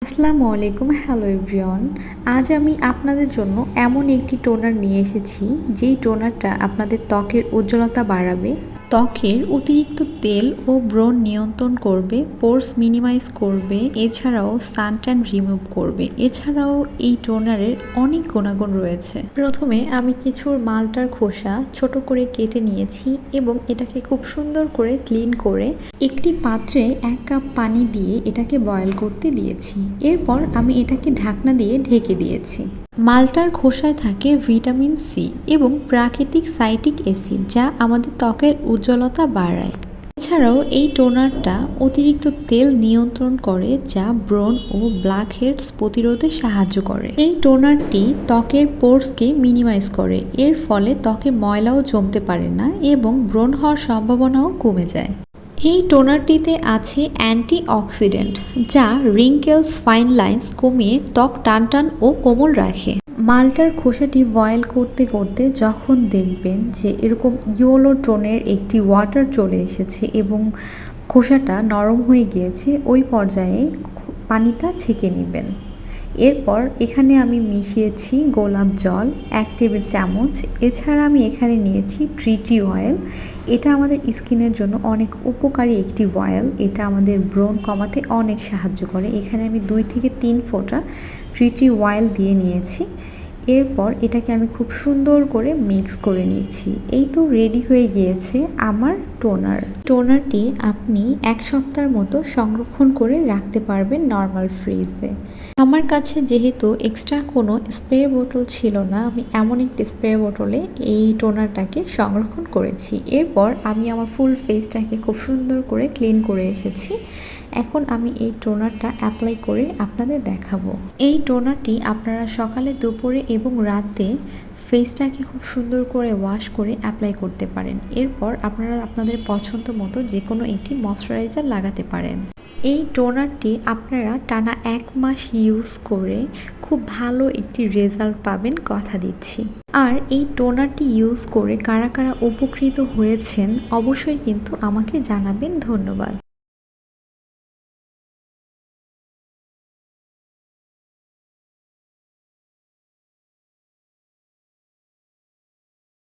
আসসালামু আলাইকুম, hello everyone. আজ আমি আপনাদের জন্য এমন একটি টোনার নিয়ে এসেছি যেই টোনারটা আপনাদের ত্বকের উজ্জ্বলতা বাড়াবে, ত্বকের অতিরিক্ত তেল ও ব্রণ নিয়ন্ত্রণ করবে, পোরস মিনিমাইজ করবে, এছাড়াও সানট্যান রিমুভ করবে। এছাড়াও এই টোনারের অনেক গুণাগুণ রয়েছে। প্রথমে আমি কিছু মালটার খোসা ছোট করে কেটে নিয়েছি এবং এটাকে খুব সুন্দর করে ক্লিন করে একটি পাত্রে 1 কাপ পানি দিয়ে এটাকে বয়েল করতে দিয়েছি। এরপর আমি এটাকে ঢাকনা দিয়ে ঢেকে দিয়েছি। মালটার খোসায় থাকে ভিটামিন সি এবং প্রাকৃতিক সাইট্রিক অ্যাসিড, যা আমাদের ত্বকের উজ্জ্বলতা বাড়ায়। এছাড়াও এই টোনারটা অতিরিক্ত তেল নিয়ন্ত্রণ করে, যা ব্রণ ও ব্ল্যাক হেডস প্রতিরোধে সাহায্য করে। এই টোনারটি ত্বকের পোরসকে মিনিমাইজ করে, এর ফলে ত্বকে ময়লাও জমতে পারে না এবং ব্রণ হওয়ার সম্ভাবনাও কমে যায়। এই টোনারটিতে আছে অ্যান্টিঅক্সিডেন্ট, যা রিঙ্কেলস, ফাইন লাইন্স কমিয়ে ত্বক টানটান ও কোমল রাখে। মালটার খোসাটি বয়েল করতে করতে যখন দেখবেন যে এরকম ইয়েলো টোনের একটি ওয়াটার চলে এসেছে এবং খোসাটা নরম হয়ে গিয়েছে, ওই পর্যায়ে পানিটা ছেঁকে নেবেন। এরপর এখানে আমি মিশিয়েছি গোলাপ জল 1 টেবিল চামচ। এছাড়া আমি এখানে নিয়েছি ট্রিটি অয়েল। এটা আমাদের স্কিনের জন্য অনেক উপকারী একটি অয়েল। এটা আমাদের ব্রণ কমাতে অনেক সাহায্য করে। এখানে আমি 2 থেকে 3 ফোঁটা ট্রিটি অয়েল দিয়ে নিয়েছি। এরপর এটাকে আমি খুব সুন্দর করে মিক্স করে নিচ্ছি। এই তো রেডি হয়ে গিয়েছে আমার টোনারটি আপনি 1 সপ্তাহের মতো সংরক্ষণ করে রাখতে পারবেন নর্মাল ফ্রিজে। আমার কাছে যেহেতু এক্সট্রা কোনো স্প্রে বোতল ছিল না, আমি এমন একটি স্প্রে বোতলে এই টোনারটাকে সংরক্ষণ করেছি। এরপর আমি আমার ফুল ফেসটাকে খুব সুন্দর করে ক্লিন করে এসেছি। এখন আমি এই টোনারটা অ্যাপ্লাই করে আপনাদের দেখাবো। এই টোনারটি আপনারা সকালে, দুপুরে এবং রাতে ফেসটাকে খুব সুন্দর করে ওয়াশ করে অ্যাপ্লাই করতে পারেন। এরপর আপনারা আপনাদের পছন্দ মতো যে কোনো একটি ময়শ্চারাইজার লাগাতে পারেন। এই টোনারটি আপনারা টানা 1 মাস ইউজ করে খুব ভালো একটি রেজাল্ট পাবেন, কথা দিচ্ছি। আর এই টোনারটি ইউজ করে কারা কারা উপকৃত হয়েছেন অবশ্যই কিন্তু আমাকে জানাবেন। ধন্যবাদ।